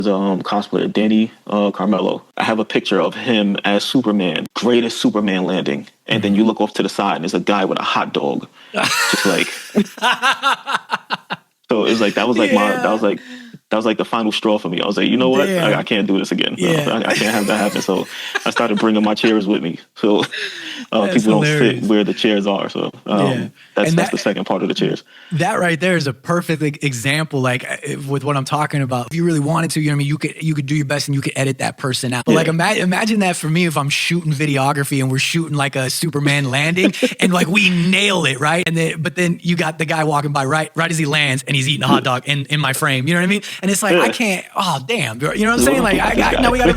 Cosplayer Danny Carmelo. I have a picture of him as Superman, greatest Superman landing, and then you look off to the side and there's a guy with a hot dog, just like. So it was like that was like the final straw for me. I was like, you know what, I can't do this again. I can't have that happen. So I started bringing my chairs with me, so people don't sit where the chairs are. So that's the second part of the chairs. That right there is a perfect example, like with what I'm talking about. If you really wanted to, you know what I mean, you could do your best and you could edit that person out. But like imagine that for me if I'm shooting videography and we're shooting like a Superman landing and like we nail it, right? But then you got the guy walking by right as he lands and he's eating a hot dog in my frame. You know what I mean? And it's like I can't. Oh damn! You know what I'm saying? Like we gotta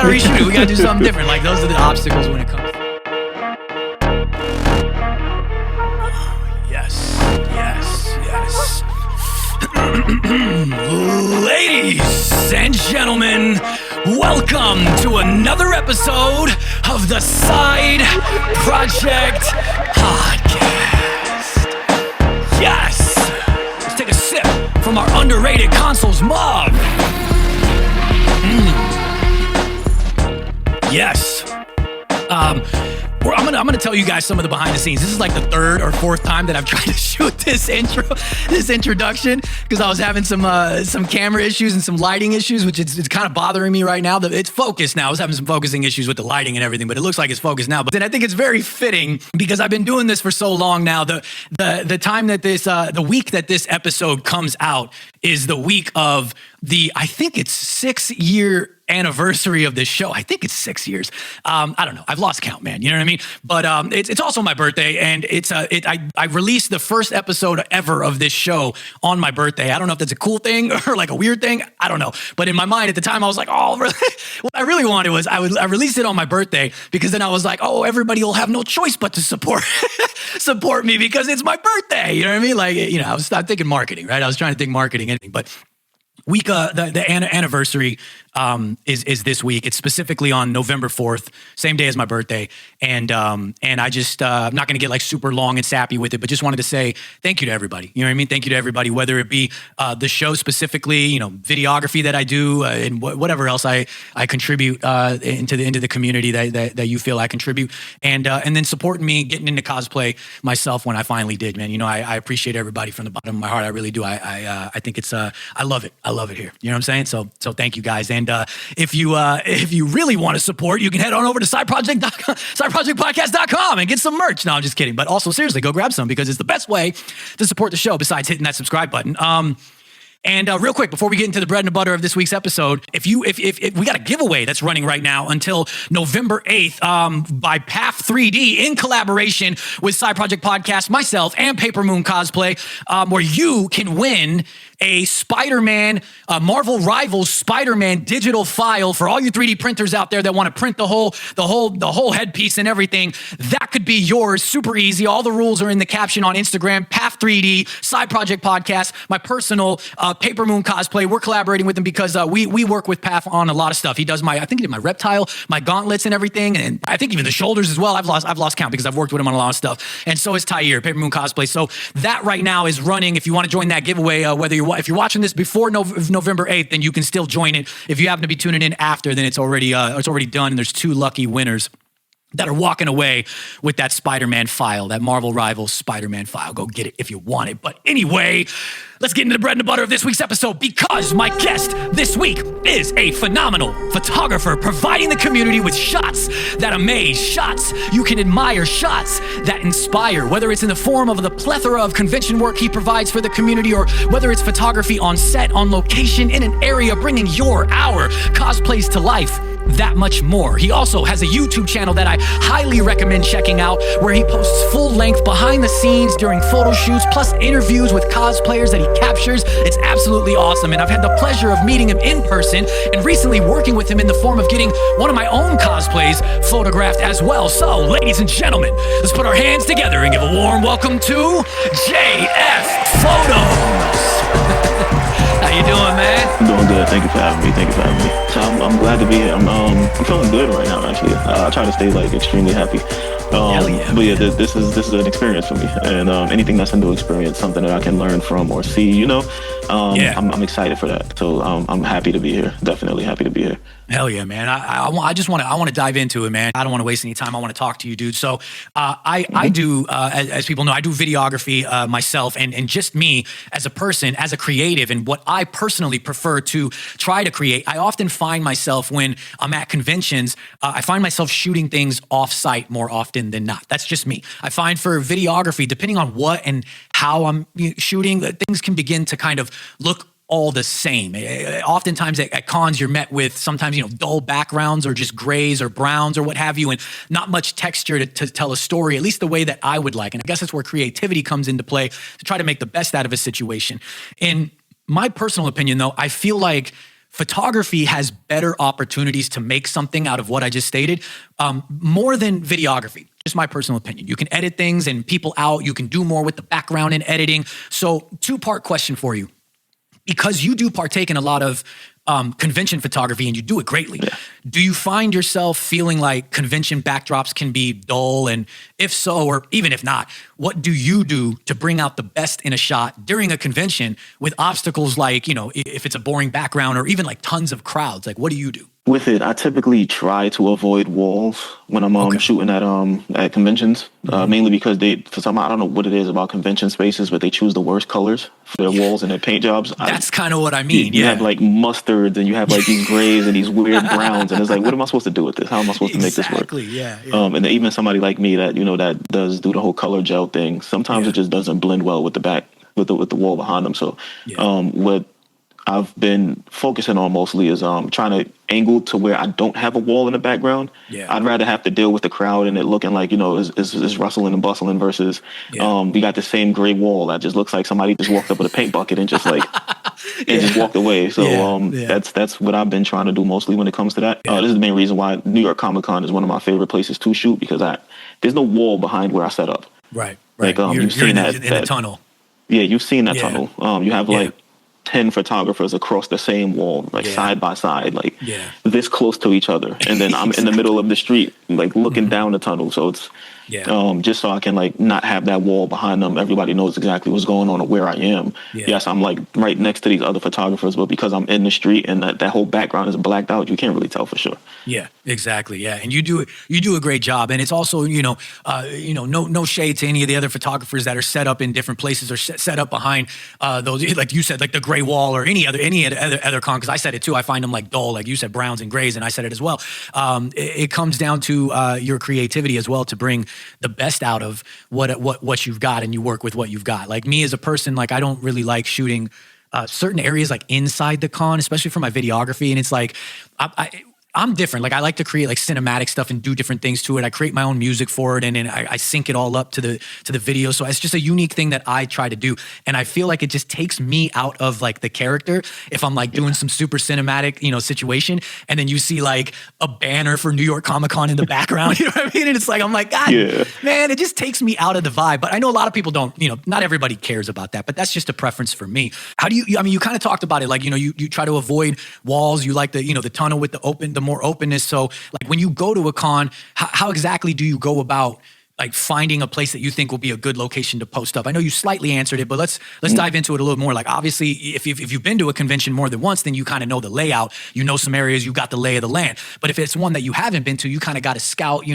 reshoot it. We gotta do something different. Like those are the obstacles when it comes. Yes. Ladies and gentlemen, welcome to another episode of the Side Projekt Podcast. Yes! Let's take a sip from our underrated consoles mug. Yes. I'm gonna tell you guys some of the behind the scenes. This is like the third or fourth time that I've tried to shoot this introduction, because I was having some camera issues and some lighting issues, which it's kind of bothering me right now. It's focused now. I was having some focusing issues with the lighting and everything, but it looks like it's focused now. But then I think it's very fitting because I've been doing this for so long now. The time that the week that this episode comes out is the week of I think it's 6-year anniversary of this show. I think it's 6 years. I don't know. I've lost count, man. You know what I mean? But it's also my birthday, and I released the first episode ever of this show on my birthday. I don't know if that's a cool thing or like a weird thing. I don't know. But in my mind at the time, I was like, oh, really? What I really wanted was I released it on my birthday, because then I was like, oh, everybody will have no choice but to support me because it's my birthday. You know what I mean? Like, you know, I was thinking marketing, right? I was trying to think marketing, anything, but the anniversary is this week. It's specifically on November 4th, same day as my birthday. And I just, I'm not going to get like super long and sappy with it, but just wanted to say thank you to everybody. You know what I mean? Thank you to everybody, whether it be the show specifically, you know, videography that I do, and whatever else I contribute into the community that you feel I contribute, and then supporting me getting into cosplay myself when I finally did, man. You know, I appreciate everybody from the bottom of my heart. I really do. I think it's I love it. I love it here. You know what I'm saying? So thank you guys. And if you really want to support, you can head on over to sideprojectpodcast.com and get some merch. No, I'm just kidding. But also seriously, go grab some, because it's the best way to support the show besides hitting that subscribe button. And real quick, before we get into the bread and butter of this week's episode, if we got a giveaway that's running right now until November 8th by PAF 3D in collaboration with Side Projekt Podcast, myself, and Paper Moon Cosplay, where you can win a Spider-Man, Marvel Rivals Spider-Man digital file for all you 3D printers out there that want to print the whole headpiece and everything. That could be yours, super easy. All the rules are in the caption on Instagram, PAF 3D, Side Projekt Podcast, my personal Paper Moon Cosplay. We're collaborating with him because we work with PAF on a lot of stuff. He does I think he did my reptile, my gauntlets and everything, and I think even the shoulders as well. I've lost count because I've worked with him on a lot of stuff. And so is Tyre, Paper Moon Cosplay. So that right now is running. If you want to join that giveaway, if you're watching this before November 8th, then you can still join it. If you happen to be tuning in after, then it's already done, and there's 2 lucky winners that are walking away with that Spider-Man file, that Marvel Rivals Spider-Man file. Go get it if you want it. But anyway, let's get into the bread and butter of this week's episode, because my guest this week is a phenomenal photographer providing the community with shots that amaze, shots you can admire, shots that inspire, whether it's in the form of the plethora of convention work he provides for the community, or whether it's photography on set, on location, in an area, bringing our cosplays to life. That much more. He also has a YouTube channel that I highly recommend checking out, where he posts full-length behind the scenes during photo shoots, plus interviews with cosplayers that he captures. It's absolutely awesome, and I've had the pleasure of meeting him in person and recently working with him in the form of getting one of my own cosplays photographed as well. So, ladies and gentlemen, let's put our hands together and give a warm welcome to JF Photos. How you doing, man? I'm doing doing good. Thank you for having me. Thank you for having me. So I'm glad to be here. I'm feeling good right now. Actually, I try to stay like extremely happy. Hell yeah, but yeah, this is an experience for me, and anything that's a new experience, something that I can learn from or see, I'm excited for that. So I'm happy to be here. Definitely happy to be here. Hell yeah, man. I just want to dive into it, man. I don't want to waste any time. I want to talk to you, dude. So I do, as people know, I do videography myself, and just me as a person, as a creative, and what I personally prefer to try to create. I often find myself when I'm at conventions, I find myself shooting things off-site more often than not. That's just me. I find for videography, depending on what and how I'm shooting, things can begin to kind of look all the same. Oftentimes at cons, you're met with sometimes, dull backgrounds or just grays or browns or what have you, and not much texture to tell a story, at least the way that I would like. And I guess that's where creativity comes into play to try to make the best out of a situation. In my personal opinion, though, I feel like photography has better opportunities to make something out of what I just stated, more than videography. Just my personal opinion. You can edit things and people out. You can do more with the background and editing. So two-part question for you. Because you do partake in a lot of convention photography and you do it greatly, do you find yourself feeling like convention backdrops can be dull? And if so, or even if not, what do you do to bring out the best in a shot during a convention with obstacles like, if it's a boring background or even like tons of crowds? Like, what do you do? With it, I typically try to avoid walls when I'm shooting at conventions, mainly because I don't know what it is about convention spaces, but they choose the worst colors for their walls and their paint jobs. That's kind of what I mean. You have like mustards and you have like these grays and these weird browns, and it's like, what am I supposed to do with this? How am I supposed to make this work? Yeah. And then even somebody like me that that does do the whole color gel thing, sometimes it just doesn't blend well with the wall behind them. So what I've been focusing on mostly is trying to angle to where I don't have a wall in the background. I'd rather have to deal with the crowd and it looking like, is rustling and bustling versus we got the same gray wall that just looks like somebody just walked up with a paint bucket and just like just walked away. So that's what I've been trying to do mostly when it comes to that. This is the main reason why New York Comic Con is one of my favorite places to shoot, because there's no wall behind where I set up. Right. Like you've seen in the tunnel. Yeah, you've seen that tunnel. You have like 10 photographers across the same wall, like side by side, like this close to each other. And then I'm in the middle of the street, like looking down the tunnel. So it's just so I can like not have that wall behind them. Everybody knows exactly what's going on or where I am. Yes, I'm like right next to these other photographers, but because I'm in the street and that whole background is blacked out, you can't really tell for sure. Yeah, exactly. Yeah, and you do a great job. And it's also no shade to any of the other photographers that are set up in different places or set up behind those, like you said, like the gray wall or any other con. Because I said it too. I find them like dull, like you said, browns and grays, and I said it as well. It comes down to your creativity as well to bring the best out of what you've got, and you work with what you've got. Like me as a person, like I don't really like shooting certain areas like inside the con, especially for my videography. And it's like I'm different. Like I like to create like cinematic stuff and do different things to it. I create my own music for it, and then I sync it all up to the video. So it's just a unique thing that I try to do. And I feel like it just takes me out of like the character if I'm like doing some super cinematic, situation, and then you see like a banner for New York Comic Con in the background. You know what I mean? And it's like, I'm like, God, man, it just takes me out of the vibe. But I know a lot of people don't, not everybody cares about that, but that's just a preference for me. How do you kind of talked about it. Like, you try to avoid walls. You like the tunnel with the more openness. So like when you go to a con, how exactly do you go about like finding a place that you think will be a good location to post up? I know you slightly answered it, but let's dive into it a little more. Like obviously if you've been to a convention more than once, then you kind of know the layout, some areas, you got the lay of the land. But if it's one that you haven't been to, you kind of got to scout,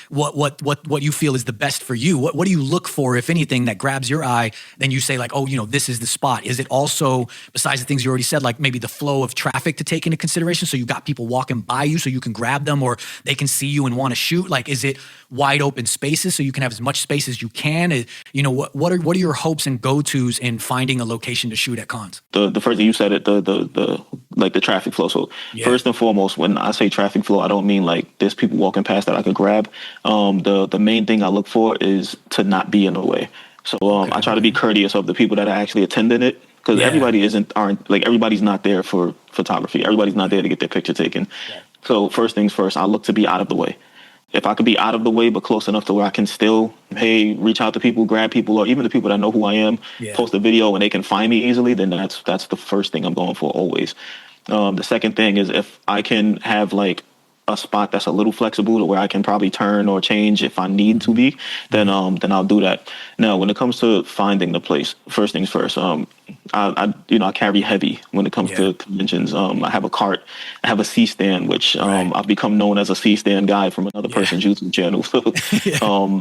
what you feel is the best for you. What do you look for, if anything, that grabs your eye? Then you say like, oh, this is the spot. Is it also, besides the things you already said, like maybe the flow of traffic to take into consideration? So you got people walking by you so you can grab them or they can see you and want to shoot? Like, is it wide open spaces so you can have as much space as you can? What are your hopes and go-tos in finding a location to shoot at cons? The first thing you said, the traffic flow. So first and foremost, when I say traffic flow, I don't mean like there's people walking past that I could grab. The main thing I look for is to not be in the way. So I try to be courteous of the people that are actually attending it, because everybody's not there for photography. Everybody's not there to get their picture taken. So first things first, I look to be out of the way. If I could be out of the way, but close enough to where I can still, reach out to people, grab people, or even the people that know who I am, post a video and they can find me easily, then that's the first thing I'm going for always. The second thing is if I can have like a spot that's a little flexible to where I can probably turn or change if I need to be, then I'll do that. Now, when it comes to finding the place, first things first, I carry heavy when it comes to conventions. I have a cart, I have a C-stand, which I've become known as a C-stand guy from another person's YouTube channel. So,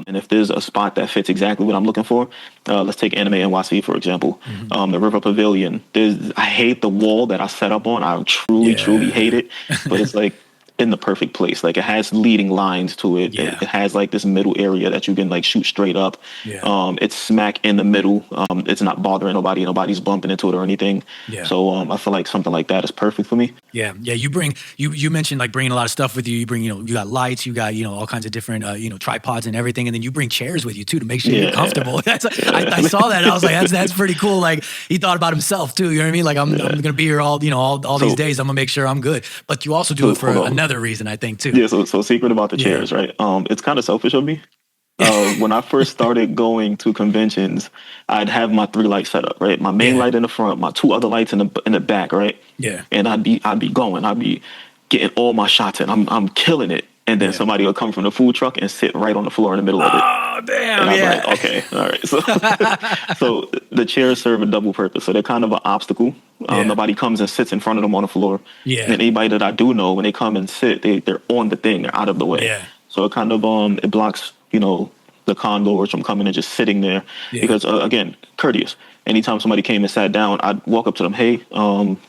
and if there's a spot that fits exactly what I'm looking for, let's take Anime NYC for example. The River Pavilion. I hate the wall that I set up on. I truly hate it, but it's like in the perfect place. Like it has leading lines to it. It has like this middle area that you can like shoot straight up. It's smack in the middle. It's not bothering nobody. Nobody's bumping into it or anything. So I feel like something like that is perfect for me. You mentioned like bringing a lot of stuff with you. You bring, you got lights, you got, all kinds of different, tripods and everything. And then you bring chairs with you too, to make sure you're comfortable. I saw that and I was like, that's pretty cool. Like he thought about himself too. You know what I mean? Like I'm going to be here all these days. I'm gonna make sure I'm good. But you also do it for another reason, I think, too. Yeah, so secret about the chairs, right? It's kind of selfish of me. When I first started going to conventions, I'd have my 3 lights set up, right? My main light in the front, my 2 other lights in the back, right? And I'd be getting all my shots in. I'm killing it. And then somebody will come from the food truck and sit right on the floor in the middle of it. Oh, damn. And I'm like, okay, all right. So, so the chairs serve a double purpose. So they're kind of an obstacle. Nobody comes and sits in front of them on the floor. And anybody that I do know, when they come and sit, they're on the thing. They're out of the way. So it kind of it blocks, the congoers from coming and just sitting there. Because, again, courteous. Anytime somebody came and sat down, I'd walk up to them, hey,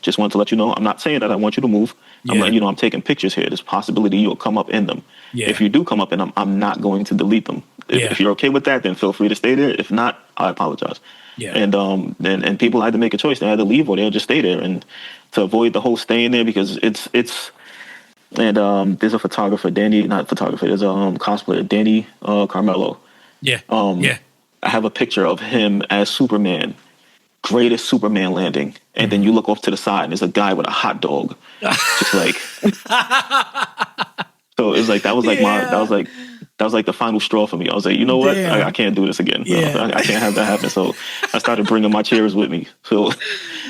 just wanted to let you know, I'm not saying that I want you to move. I'm letting you know I'm taking pictures here. There's a possibility you'll come up in them. If you do come up in them, I'm not going to delete them. If you're okay with that, then feel free to stay there. If not, I apologize. And people had to make a choice. They had to leave or they'll just stay there. And to avoid the whole staying there, because it's and there's a photographer, there's a cosplayer, Danny Carmelo. I have a picture of him as Superman, greatest Superman landing, and then you look off to the side and there's a guy with a hot dog, just like. So it was like that was like the final straw for me. I was like, you know what, I can't do this again. I can't have that happen. So I started bringing my chairs with me, so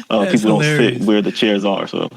people don't sit where the chairs are. So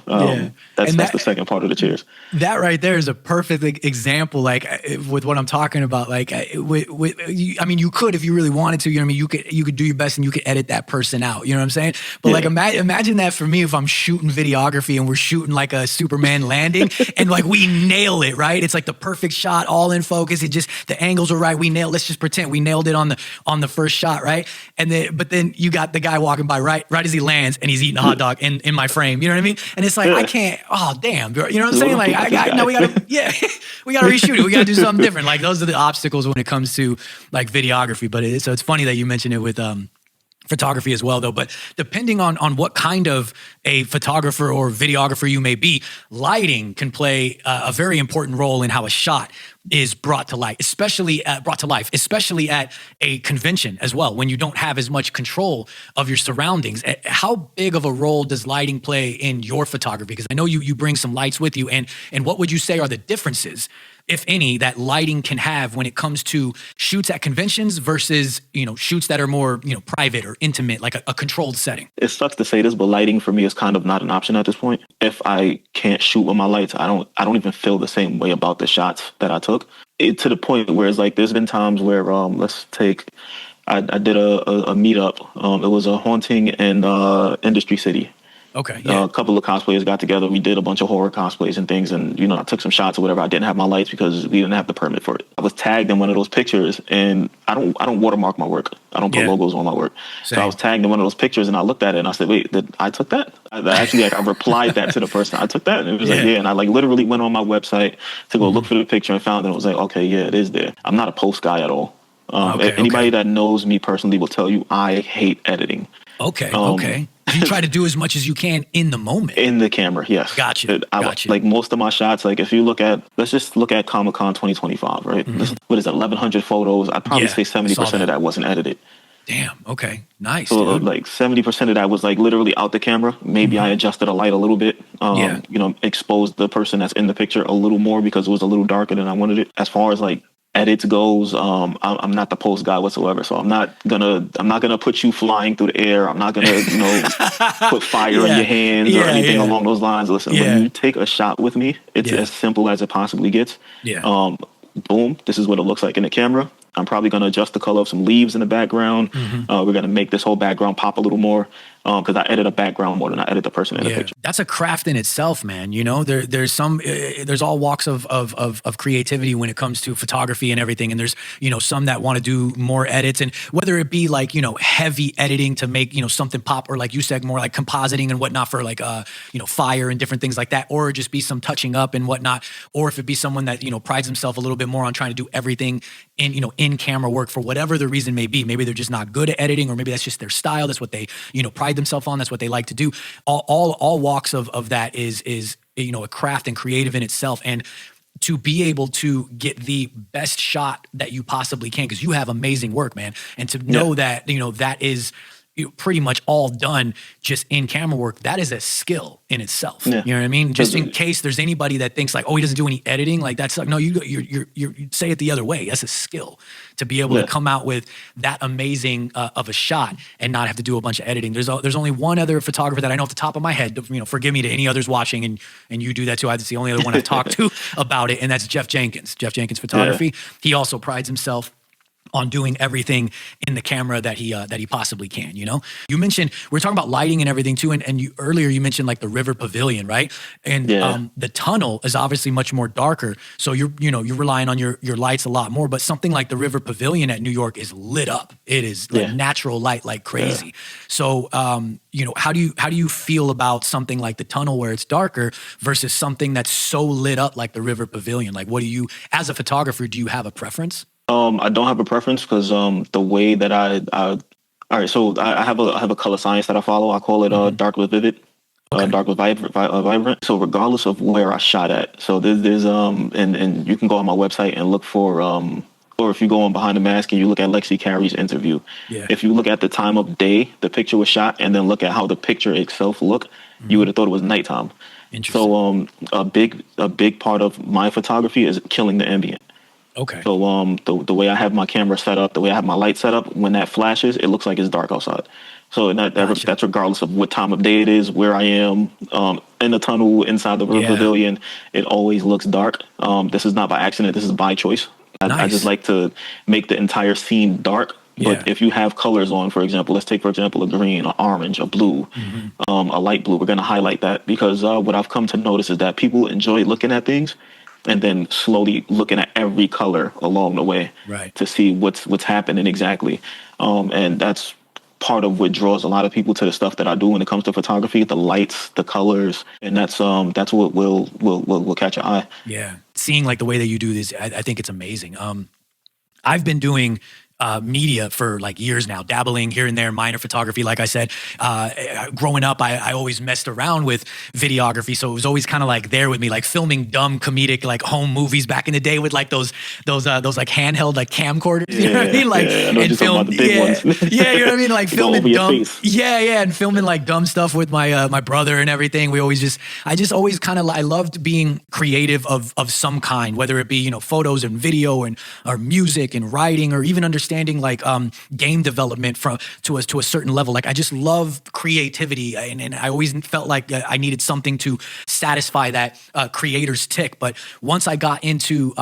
that's the second part of the chairs. That right there is a perfect example, like with what I'm talking about. Like, you could, if you really wanted to, you could do your best and you could edit that person out. You know what I'm saying? But like, imagine that for me, if I'm shooting videography and we're shooting like a Superman landing and like we nail it, right? It's like the perfect shot, all in focus. It just, the angles are right. Let's just pretend we nailed it on the first shot, right? But then you got the guy walking by right as he lands and he's eating a hot dog in my frame. You know what I mean? And it's like, I can't, oh damn, you know what I'm saying? Like we gotta reshoot it. We gotta do something different. Like those are the obstacles when it comes to like videography. But so it's funny that you mentioned it with photography as well, though. But depending on what kind of a photographer or videographer you may be, lighting can play a very important role in how a shot is brought to life, especially at a convention as well, when you don't have as much control of your surroundings. How big of a role does lighting play in your photography? Because I know you bring some lights with you, and what would you say are the differences, if any, that lighting can have when it comes to shoots at conventions versus, shoots that are more, private or intimate, like a controlled setting? It sucks to say this, but lighting for me is kind of not an option at this point. If I can't shoot with my lights, I don't even feel the same way about the shots that I took. To the point where it's like, there's been times where, let's take, I did a meetup. It was a haunting in Industry City. Okay. A couple of cosplayers got together. We did a bunch of horror cosplays and things, and I took some shots or whatever. I didn't have my lights because we didn't have the permit for it. I was tagged in one of those pictures, and I don't watermark my work. I don't put logos on my work. Same. So I was tagged in one of those pictures, and I looked at it and I said, "Wait, I took that?" I replied that to the person. I took that, and it was like, yeah. And I literally went on my website to go look for the picture and found it. And it was like, okay, yeah, it is there. I'm not a post guy at all. Anybody that knows me personally will tell you I hate editing. Okay. You try to do as much as you can in the moment. In the camera, yes. Gotcha. Like most of my shots, like if you let's just look at Comic-Con 2025, right? What is that, 1,100 photos? I'd probably say 70% of that wasn't edited. Damn, okay. Nice. So like 70% of that was like literally out the camera. Maybe I adjusted a light a little bit, exposed the person that's in the picture a little more because it was a little darker than I wanted it. As far as like edits goes, I'm not the post guy whatsoever. So I'm not gonna put you flying through the air. I'm not gonna, put fire in your hands or anything along those lines. Listen, when you take a shot with me, it's as simple as it possibly gets. Boom, this is what it looks like in the camera. I'm probably going to adjust the color of some leaves in the background. We're going to make this whole background pop a little more because I edit a background more than I edit the person in the picture. That's a craft in itself, man. There's all walks of creativity when it comes to photography and everything. And there's, some that want to do more edits, and whether it be like, heavy editing to make, something pop, or like you said, more like compositing and whatnot for like, fire and different things like that, or just be some touching up and whatnot. Or if it be someone that, prides himself a little bit more on trying to do everything in camera work for whatever the reason may be. Maybe they're just not good at editing, or maybe that's just their style. That's what they, pride themselves on. That's what they like to do. All walks of that is a craft and creative in itself. And to be able to get the best shot that you possibly can, because you have amazing work, man. And to know that, that is pretty much all done just in camera work, that is a skill in itself. You know what I mean? Just in case there's anybody that thinks like, oh, he doesn't do any editing, like that's like, no, you say it the other way. That's a skill to be able to come out with that amazing of a shot and not have to do a bunch of editing. There's only one other photographer that I know off the top of my head, forgive me to any others watching, and you do that too. That's the only other one I've talked to about it. And that's Jeff Jenkins Photography. He also prides himself on doing everything in the camera that he possibly can. You mentioned, we're talking about lighting and everything too, and earlier you mentioned like the river pavilion, right? And the tunnel is obviously much more darker, so you're relying on your lights a lot more. But something like the river pavilion at New York is lit up. It is like natural light like crazy. So how do you feel about something like the tunnel where it's darker versus something that's so lit up like the river pavilion? Like, what do you, as a photographer, do you have a preference? I don't have a preference because the way that all right, so I have a color science that I follow. I call it dark with vivid, dark with vibrant. So regardless of where I shot at, so there's and you can go on my website and look for or if you go on Behind the Mask and you look at Lexi Carey's interview, if you look at the time of day the picture was shot and then look at how the picture itself looked, you would have thought it was nighttime. So a big part of my photography is killing the ambient. Okay. So the way I have my camera set up, the way I have my light set up, when that flashes, it looks like it's dark outside. So that's regardless of what time of day it is, where I am, in the tunnel, inside the pavilion, it always looks dark. This is not by accident. This is by choice. I just like to make the entire scene dark. But if you have colors on, for example, let's take, for example, a green, an orange, a blue, a light blue, we're going to highlight that because what I've come to notice is that people enjoy looking at things and then slowly looking at every color along the way to see what's happening exactly. And that's part of what draws a lot of people to the stuff that I do when it comes to photography, the lights, the colors, and that's what will catch your eye. Yeah. Seeing like the way that you do this, I think it's amazing. I've been doing media for like years now, dabbling here and there, minor photography. Like I said, growing up, I always messed around with videography. So it was always kind of like there with me, like filming dumb comedic, like home movies back in the day with like those like handheld, like camcorders, you know what I mean? Like, and film, ones. You know what I mean? Like filming dumb, and filming like dumb stuff with my brother and everything. I just always kind of, I loved being creative of some kind, whether it be, photos and video or music and writing, or even understanding like game development to a certain level. Like I just love creativity, and I always felt like I needed something to satisfy that creator's tick. But once I got into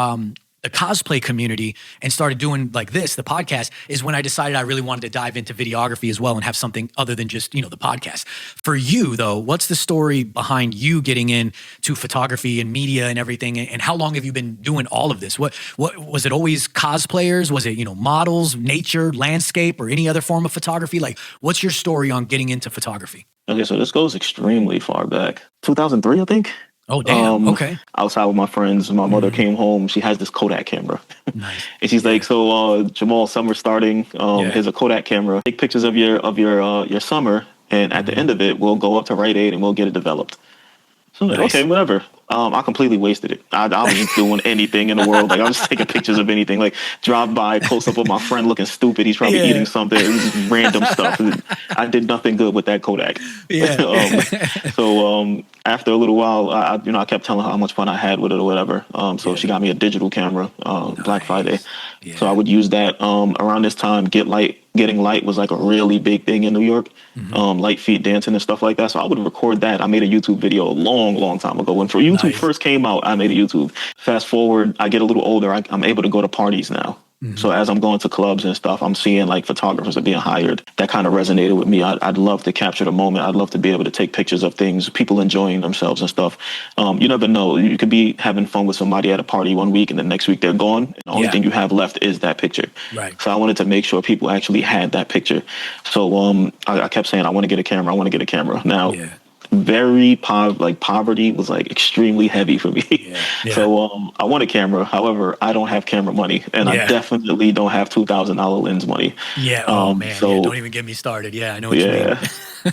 the cosplay community and started doing like this, the podcast, is when I decided I really wanted to dive into videography as well and have something other than just, the podcast. For you though, what's the story behind you getting into photography and media and everything? And how long have you been doing all of this? What was it always cosplayers? Was it, models, nature, landscape, or any other form of photography? Like, what's your story on getting into photography? Okay, so this goes extremely far back. 2003, I think. Oh, damn. Okay. Outside with my friends, my mother came home. She has this Kodak camera. Nice. And she's like, so Jamal, summer's starting. Here's a Kodak camera. Take pictures of your summer, and at the end of it, we'll go up to Rite Aid and we'll get it developed. So I'm like, okay, whatever. I completely wasted it. I wasn't doing anything in the world. Like I was just taking pictures of anything. Like drive by, close up of my friend looking stupid. He's probably eating something. It was just random stuff. I did nothing good with that Kodak. Yeah. So after a little while, I kept telling her how much fun I had with it or whatever. So she got me a digital camera. Black Friday. Yeah. So I would use that. Around this time, getting light was like a really big thing in New York. Light feet dancing and stuff like that. So I would record that. I made a YouTube video a long time ago. When YouTube first came out, I made a YouTube. Fast forward, I get a little older. I'm able to go to parties now. So as I'm going to clubs and stuff, I'm seeing like photographers are being hired. That kind of resonated with me. I'd love to capture the moment. I'd love to be able to take pictures of things, people enjoying themselves and stuff. You never know. You could be having fun with somebody at a party one week and the next week they're gone. And the only thing you have left is that picture. Right. So I wanted to make sure people actually had that picture. So I kept saying, I want to get a camera. I want to get a camera. Now, poverty was like extremely heavy for me. So I want a camera. However, I don't have camera money, and I definitely don't have $2,000 lens money. So don't even get me started. I know what you mean.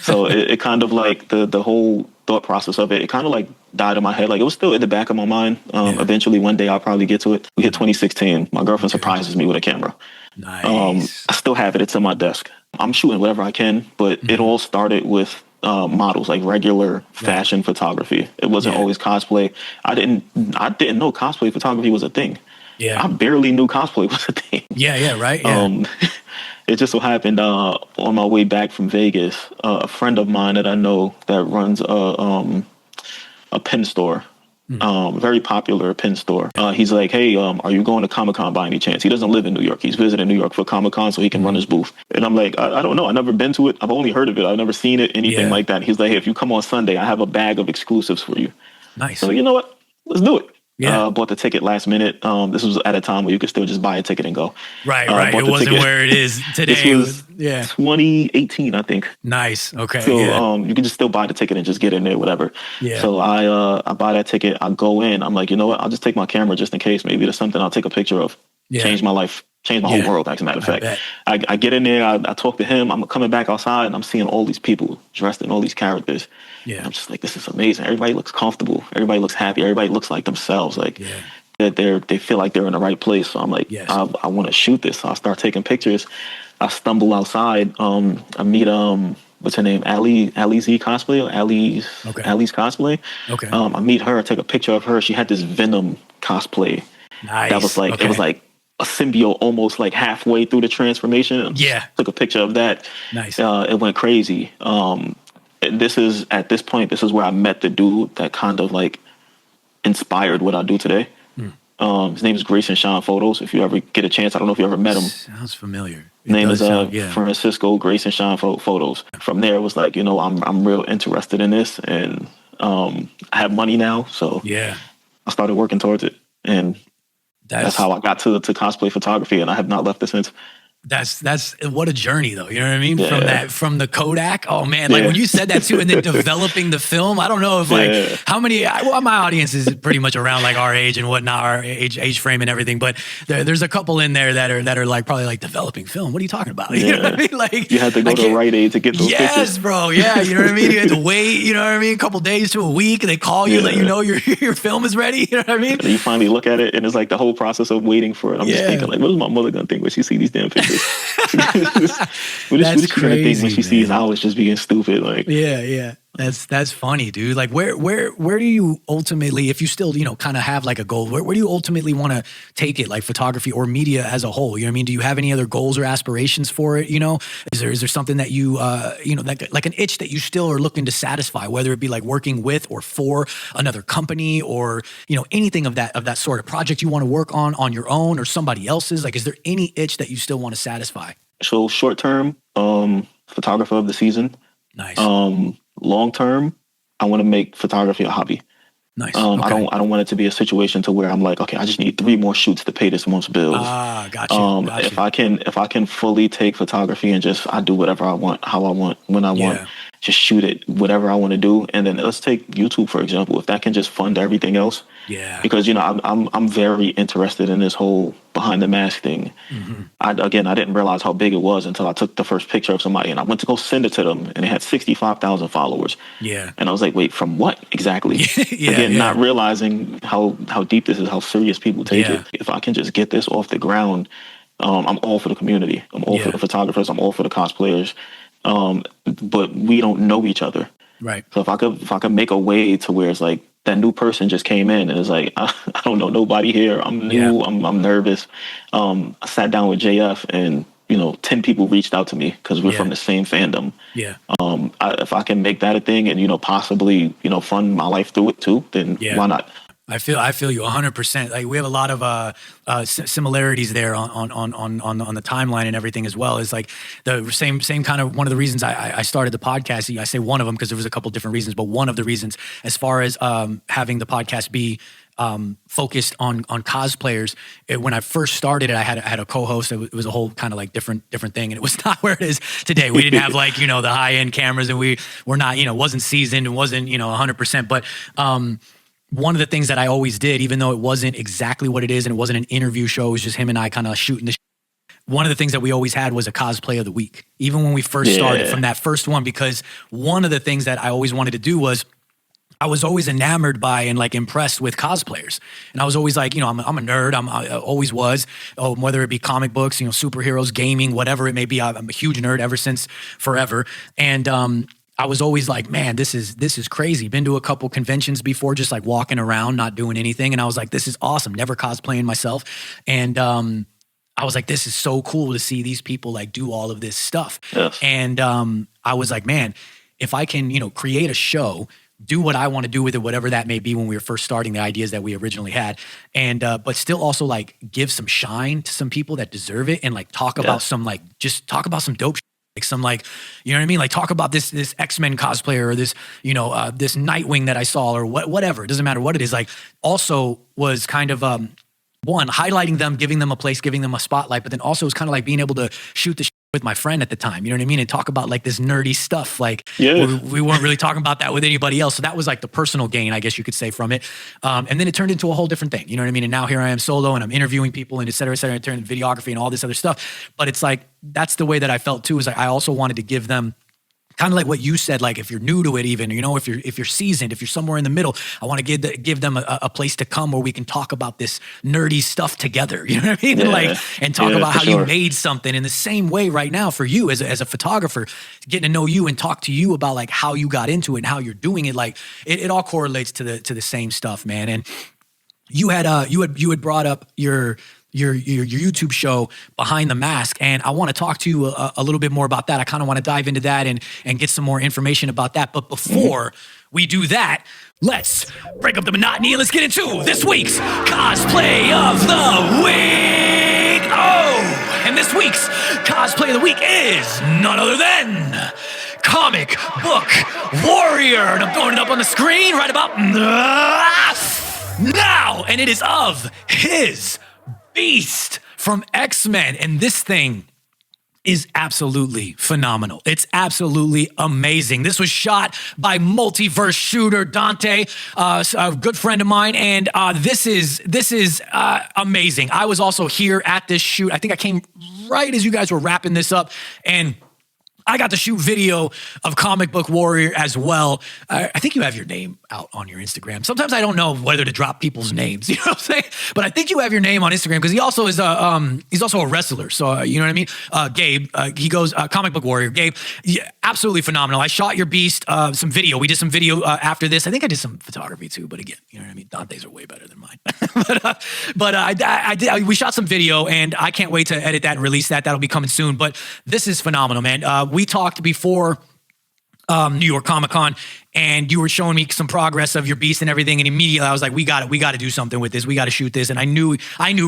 So it kind of like the whole thought process of it kind of like died in my head. Like it was still in the back of my mind. Eventually one day I'll probably get to it. We hit 2016. My girlfriend surprises me with a camera. Nice. I still have it. It's on my desk. I'm shooting whatever I can, but it all started with models, like regular fashion photography. It wasn't always cosplay. I didn't know cosplay photography was a thing. I barely knew cosplay was a thing. It just so happened on my way back from Vegas, a friend of mine that I know that runs a pen store. Very popular pen store. He's like, hey, are you going to Comic-Con by any chance? He doesn't live in New York. He's visiting New York for Comic-Con so he can run his booth. And I'm like, I don't know. I've never been to it. I've only heard of it. I've never seen it, anything like that. He's like, hey, if you come on Sunday, I have a bag of exclusives for you. Nice. So you know what? Let's do it. Bought the ticket last minute. This was at a time where you could still just buy a ticket and go. Right. It wasn't where it is today. This was 2018, I think. Nice. Okay. So you can just still buy the ticket and just get in there, whatever. So I buy that ticket. I go in. I'm like, you know what? I'll just take my camera just in case. Maybe there's something I'll take a picture of. Change my life. Change my whole world, as a matter of fact. I get in there. I talk to him. I'm coming back outside, and I'm seeing all these people dressed in all these characters. I'm just like, this is amazing. Everybody looks comfortable. Everybody looks happy. Everybody looks like themselves. Like that they feel like they're in the right place. So I'm like, I want to shoot this. So I start taking pictures. I stumble outside. I meet what's her name? Ali Z Cosplay or Ali's Cosplay. I meet her. I take a picture of her. She had this Venom cosplay. Nice. That was like it was like a symbiote almost like halfway through the transformation. Took a picture of that. Nice. It went crazy. This is where I met the dude that kind of like inspired what I do today. His name is Grayson Sean Photos. If you ever get a chance, I don't know if you ever met him. Sounds familiar. Name is Francisco Grayson Sean Photos. From there, it was like, I'm real interested in this, and I have money now, so I started working towards it, and that's how I got to cosplay photography, and I have not left it since. That's what a journey though. You know what I mean? From the Kodak. Oh man. Like when you said that too, and then developing the film, I don't know if like how many, well, my audience is pretty much around like our age and whatnot, our age frame and everything. But there's a couple in there that are like, probably like developing film. What are you talking about? You know what I mean? Like you had to go to Rite Aid to get those pictures. Yes, bro. Yeah. You know what I mean? You had to wait, you know what I mean? A couple days to a week, and they call you, let you know your film is ready. You know what I mean? And you finally look at it, and it's like the whole process of waiting for it. I'm just thinking like, what is my mother gonna think when she see these damn pictures? That's crazy. When she sees I was just being stupid, like that's funny, dude. Like where do you ultimately, if you still kind of have like a goal, where do you ultimately want to take it, like photography or media as a whole? You know what I mean? Do you have any other goals or aspirations for it? Is there something that you like an itch that you still are looking to satisfy, whether it be like working with or for another company, or anything of that sort of project you want to work on your own or somebody else's? Like, is there any itch that you still want to satisfy? So short term, photographer of the season. Nice. Long term, I want to make photography a hobby. Nice. I don't want it to be a situation to where I'm like, okay, I just need 3 more shoots to pay this month's bills. Got you. If I can fully take photography and just I do whatever I want, how I want, when I want, just shoot it, whatever I want to do. And then let's take YouTube, for example, if that can just fund everything else. Yeah. Because, I'm very interested in this whole behind the mask thing. Mm-hmm. I didn't realize how big it was until I took the first picture of somebody and I went to go send it to them and it had 65,000 followers. Yeah. And I was like, wait, from what exactly? Not realizing how deep this is, how serious people take it. If I can just get this off the ground, I'm all for the community. I'm all for the photographers. I'm all for the cosplayers. But we don't know each other. Right. So if I could make a way to where it's like that new person just came in and it's like, I don't know nobody here. I'm new. I'm nervous. I sat down with JF and 10 people reached out to me because we're from the same fandom. Yeah. If I can make that a thing and possibly fund my life through it too, then why not? I feel you 100%. Like we have a lot of similarities there on the timeline and everything as well. Is like the same kind of one of the reasons I started the podcast. I say one of them because there was a couple different reasons, but one of the reasons as far as having the podcast be focused on cosplayers. When I first started it, I had a co-host. It was a whole kind of like different thing, and it was not where it is today. We didn't have like the high end cameras, and we were not wasn't seasoned and wasn't 100%. But one of the things that I always did, even though it wasn't exactly what it is and it wasn't an interview show, it was just him and I kind of shooting the one of the things that we always had was a cosplay of the week, even when we first started from that first one, because one of the things that I always wanted to do was I was always enamored by and like impressed with cosplayers. And I was always like, I'm a nerd. I always was, whether it be comic books, superheroes, gaming, whatever it may be. I'm a huge nerd ever since forever. And, I was always like, man, this is crazy. Been to a couple conventions before, just like walking around, not doing anything. And I was like, this is awesome. Never cosplaying myself. And I was like, this is so cool to see these people like do all of this stuff. Yes. And I was like, man, if I can, create a show, do what I want to do with it, whatever that may be when we were first starting the ideas that we originally had. And, but still also like give some shine to some people that deserve it and like talk about some dope shit. Like some like, you know what I mean? Like talk about this X-Men cosplayer or this, this Nightwing that I saw or whatever. It doesn't matter what it is. Like also was kind of, one, highlighting them, giving them a place, giving them a spotlight, but then also it was kind of like being able to shoot the shit with my friend at the time, you know what I mean? And talk about like this nerdy stuff. Like we weren't really talking about that with anybody else. So that was like the personal gain, I guess you could say, from it. And then it turned into a whole different thing, you know what I mean? And now here I am solo and I'm interviewing people and et cetera, and turning videography and all this other stuff. But it's like, that's the way that I felt too, is like, I also wanted to give them kind of like what you said, like if you're new to it even, if you're seasoned, if you're somewhere in the middle, I want to give them a place to come where we can talk about this nerdy stuff together, you know what I mean? And talk about how you made something in the same way right now for you as a photographer, getting to know you and talk to you about like how you got into it and how you're doing it. Like it all correlates to the same stuff, man. And you had brought up your YouTube show Behind the Mask. And I want to talk to you a little bit more about that. I kind of want to dive into that and get some more information about that. But before we do that, let's break up the monotony and let's get into this week's Cosplay of the Week. Oh, and this week's Cosplay of the Week is none other than Comic Book Warrior. And I'm throwing it up on the screen right about now. And it is of his Beast from X-Men, and this thing is absolutely phenomenal. It's absolutely amazing. This was shot by multiverse shooter Dante, a good friend of mine, and this is amazing. I was also here at this shoot. I think I came right as you guys were wrapping this up, and I got to shoot video of Comic Book Warrior as well. I think you have your name out on your Instagram. Sometimes I don't know whether to drop people's names, you know what I'm saying? But I think you have your name on Instagram because he also is he's also a wrestler. So you know what I mean? Gabe, he goes Comic Book Warrior. Gabe, yeah, absolutely phenomenal. I shot your Beast some video. We did some video after this. I think I did some photography too. But again, you know what I mean? Dante's are way better than mine. We shot some video, and I can't wait to edit that and release that. That'll be coming soon. But this is phenomenal, man. We talked before New York Comic Con, and you were showing me some progress of your Beast and everything, and immediately I was like, we got to do something with this. We got to shoot this. And I knew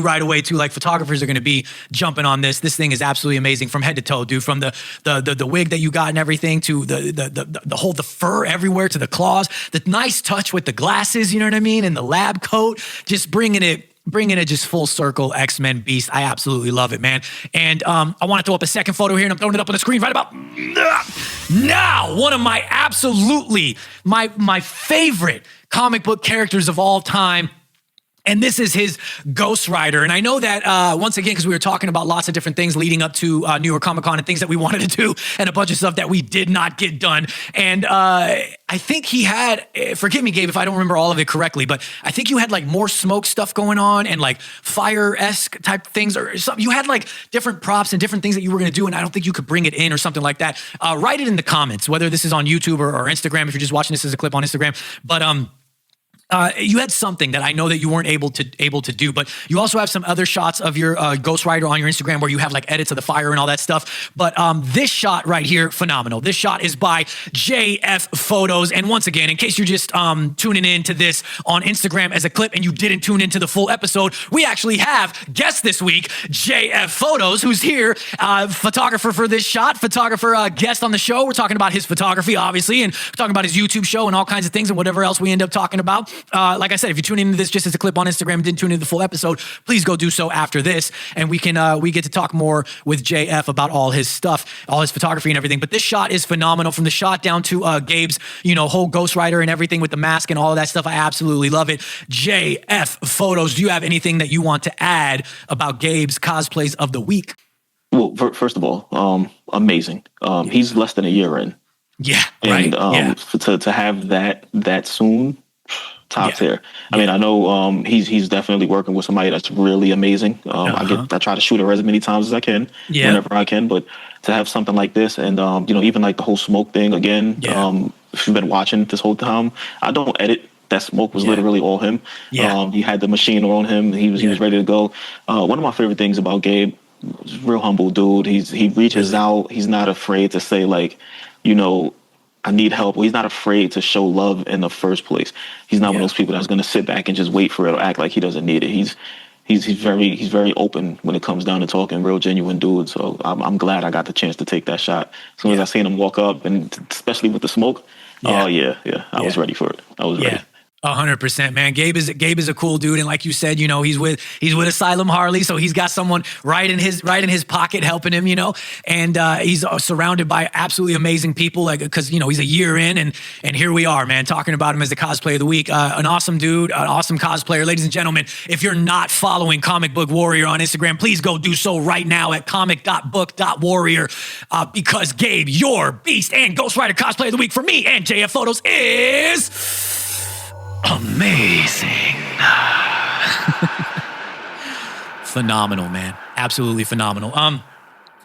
right away too, like photographers are going to be jumping on this. This thing is absolutely amazing from head to toe, dude. From the wig that you got and everything to the fur everywhere to the claws, the nice touch with the glasses, you know what I mean, and the lab coat, just bringing it bringing it just full circle, X-Men Beast. I absolutely love it, man. And I want to throw up a second photo here, and I'm throwing it up on the screen right about now. One of my my favorite comic book characters of all time. And this is his Ghost Rider. And I know that, once again, because we were talking about lots of different things leading up to New York Comic Con and things that we wanted to do and a bunch of stuff that we did not get done. And I think he had, forgive me, Gabe, if I don't remember all of it correctly, but I think you had like more smoke stuff going on and like fire-esque type things or something. You had like different props and different things that you were going to do. And I don't think you could bring it in or something like that. Write it in the comments, whether this is on YouTube or Instagram, if you're just watching this as a clip on Instagram. But, you had something that I know that you weren't able to do, but you also have some other shots of your Ghost Rider on your Instagram where you have like edits of the fire and all that stuff. But this shot right here, phenomenal. This shot is by JF Photos. And once again, in case you're just tuning in to this on Instagram as a clip and you didn't tune into the full episode, we actually have guest this week, JF Photos, who's here, photographer for this shot, photographer guest on the show. We're talking about his photography, obviously, and we're talking about his YouTube show and all kinds of things and whatever else we end up talking about. Like I said, if you tune into this just as a clip on Instagram, didn't tune into the full episode, please go do so after this. And we get to talk more with JF about all his stuff, all his photography and everything. But this shot is phenomenal, from the shot down to Gabe's, whole Ghost Rider and everything with the mask and all of that stuff. I absolutely love it. JF Photos, do you have anything that you want to add about Gabe's cosplays of the week? Well, first of all, amazing. He's less than a year in. Yeah, and, right. To have that soon, top tier. I mean, I know he's definitely working with somebody that's really amazing. I try to shoot her as many times as I can, whenever I can. But to have something like this, and even like the whole smoke thing again. If you've been watching this whole time, I don't edit. That smoke was literally all him. He had the machine on him. He was ready to go. One of my favorite things about Gabe, real humble dude. He reaches out. He's not afraid to say like, I need help. He's not afraid to show love in the first place. He's not one of those people that's going to sit back and just wait for it or act like he doesn't need it. He's very open when it comes down to talking, real genuine dude. So I'm glad I got the chance to take that shot. As soon as I seen him walk up, and especially with the smoke, I was ready for it. I was ready. 100%, man. Gabe is a cool dude, and like you said, he's with Asylum Harley, so he's got someone right in his pocket helping him, and he's surrounded by absolutely amazing people, like because he's a year in, and here we are, man, talking about him as the cosplay of the week. An awesome dude, an awesome cosplayer, ladies and gentlemen. If you're not following Comic Book Warrior on Instagram, please go do so right now at comic.book.warrior, because Gabe, your Beast and Ghost Rider cosplay of the week for me and JF Photos is amazing. Phenomenal, man. Absolutely phenomenal. I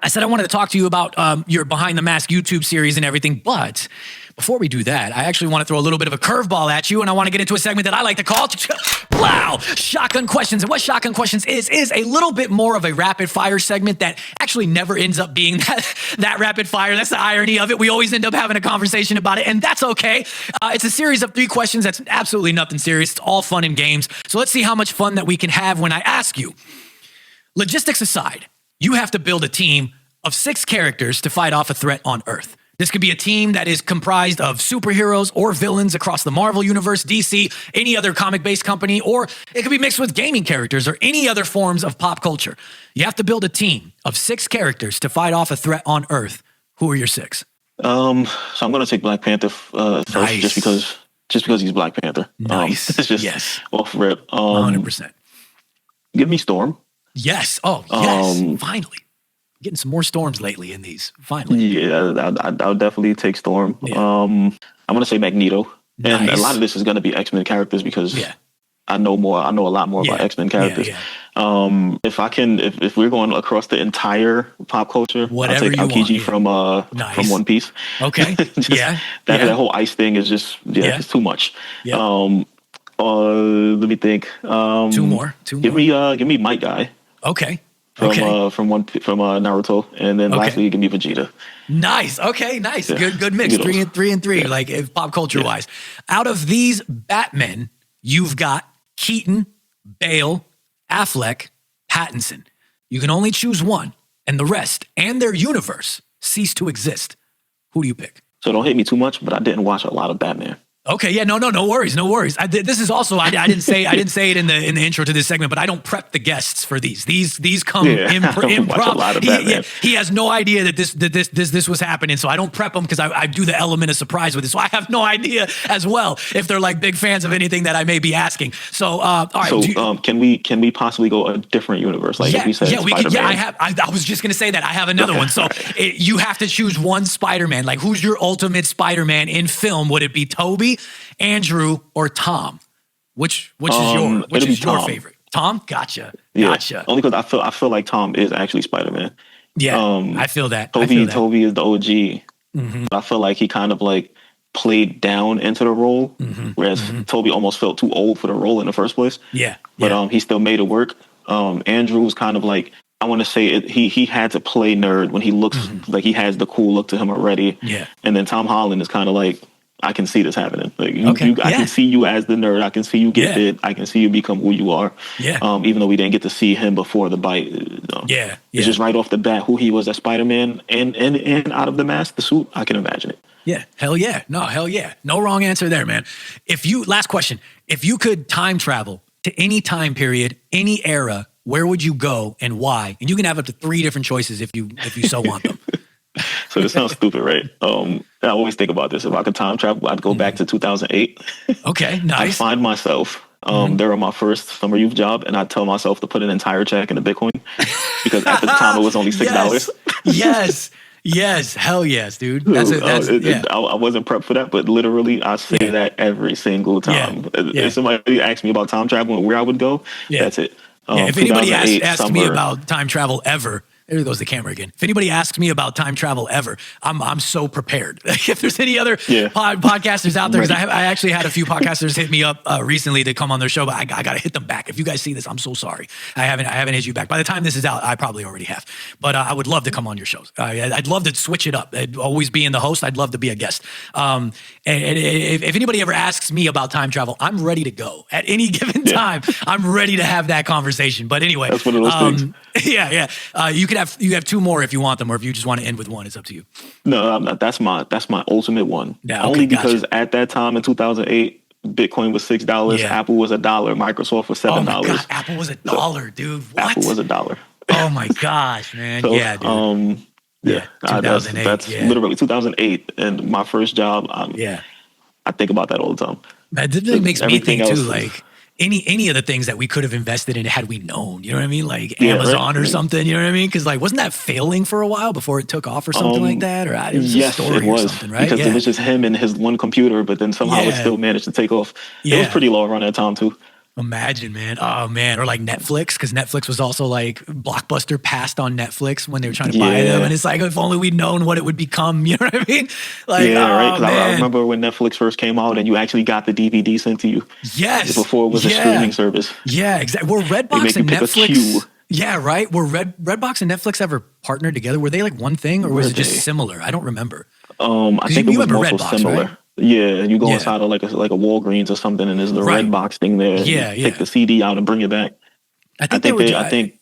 said I wanted to talk to you about your Behind the Mask YouTube series and everything, but before we do that, I actually want to throw a little bit of a curveball at you, and I want to get into a segment that I like to call Wow! Shotgun Questions. And what Shotgun Questions is a little bit more of a rapid fire segment that actually never ends up being that rapid fire. That's the irony of it. We always end up having a conversation about it, and that's okay. It's a series of 3 questions that's absolutely nothing serious. It's all fun and games. So let's see how much fun that we can have when I ask you. Logistics aside, you have to build a team of 6 characters to fight off a threat on Earth. This could be a team that is comprised of superheroes or villains across the Marvel Universe, DC, any other comic-based company, or it could be mixed with gaming characters or any other forms of pop culture. You have to build a team of 6 characters to fight off a threat on Earth. Who are your 6? So I'm going to take Black Panther first, just because he's Black Panther. Nice. It's just off rip. 100%. Give me Storm. Yes. Oh, yes. Finally. Getting some more Storms lately in these. Finally. Yeah, I'll definitely take Storm. Yeah. I'm gonna say Magneto, and a lot of this is gonna be X-Men characters because I know a lot more about X-Men characters. If we're going across the entire pop culture, whatever I'll take Aokiji from One Piece. Okay. That whole ice thing is just it's too much. Yeah. Let me think. 2 more. Give me Might Guy. Okay. From Naruto, and then lastly, give me Vegeta. Nice. Okay. Nice. Yeah. Good mix. 3 and 3. Like if pop culture wise, out of these Batmen, you've got Keaton, Bale, Affleck, Pattinson. You can only choose one, and the rest and their universe cease to exist. Who do you pick? So don't hate me too much, but I didn't watch a lot of Batman. Okay, yeah, no worries, no worries. This is also I didn't say it in the intro to this segment, but I don't prep the guests for these. These come improv. He has no idea that this was happening, so I don't prep them because I do the element of surprise with it. So I have no idea as well if they're like big fans of anything that I may be asking. So all right, so can we possibly go a different universe? Like if we said we could. Spider-Man. I was just gonna say that I have another one. So you have to choose one Spider-Man. Like who's your ultimate Spider-Man in film? Would it be Toby, Andrew, or Tom? Which is your favorite? Tom? Gotcha. Only because I feel like Tom is actually Spider-Man. Yeah, I feel that. Toby is the OG. Mm-hmm. I feel like he kind of like played down into the role, whereas Toby almost felt too old for the role in the first place. Yeah. But he still made it work. Andrew was kind of like, I want to say it, he had to play nerd when he looks like he has the cool look to him already. Yeah. And then Tom Holland is kind of like, I can see this happening. Like I can see you as the nerd. I can see you get bit. I can see you become who you are. Yeah. Even though we didn't get to see him before the bite. It's just right off the bat who he was as Spider-Man and out of the mask, the suit. I can imagine it. Yeah. Hell yeah. No wrong answer there, man. Last question. If you could time travel to any time period, any era, where would you go and why? And you can have up to 3 different choices if you so want them. So this sounds stupid, right? I always think about this. If I could time travel, I'd go back to 2008. Okay, nice. I'd find myself during my first summer youth job, and I'd tell myself to put an entire check into Bitcoin because at the time it was only $6. Yes, hell yes, dude. I wasn't prepped for that, but literally I say that every single time. If somebody asks me about time travel and where I would go, that's it. If anybody asks me about time travel ever, there goes the camera again. If anybody asks me about time travel ever, I'm so prepared. If there's any other podcasters out there, because I actually had a few podcasters hit me up recently to come on their show, but I got to hit them back. If you guys see this, I'm so sorry. I haven't hit you back. By the time this is out, I probably already have. But I would love to come on your shows. I'd love to switch it up. I'd always be in the host. I'd love to be a guest. And if anybody ever asks me about time travel, I'm ready to go at any given time. I'm ready to have that conversation. But anyway, that's one of those things. You have 2 more if you want them, or if you just want to end with 1, it's up to you. No, that's my ultimate one. Only because at that time in 2008, Bitcoin was $6, Apple was $1, Microsoft was $7. Oh my God, Apple was $1, dude. What? Apple was $1. Oh my gosh, man. So, yeah, dude. 2008. That's literally 2008, and my first job. I think about that all the time. That really makes me think too, like. Any of the things that we could have invested in had we known, you know what I mean? Like Amazon or something, you know what I mean? Because like, wasn't that failing for a while before it took off or something like that? Or it was a story or something, right? Because it was just him and his one computer, but then somehow it still managed to take off. It was pretty low around that time too. Imagine, man. Oh, man. Or like Netflix, because Netflix was also like Blockbuster passed on Netflix when they were trying to buy them. And it's like, if only we'd known what it would become, you know what I mean? Like, right. I remember when Netflix first came out and you actually got the DVD sent to you. Yes. Before it was a streaming service. Yeah, exactly. Were Redbox and Netflix... Yeah, right. Were Redbox and Netflix ever partnered together? Were they like one thing or was it just similar? I don't remember. I think it was also Redbox, similar. Right? Yeah, and you go inside of like a Walgreens or something, and there's the red box thing there. Take the CD out and bring it back. I think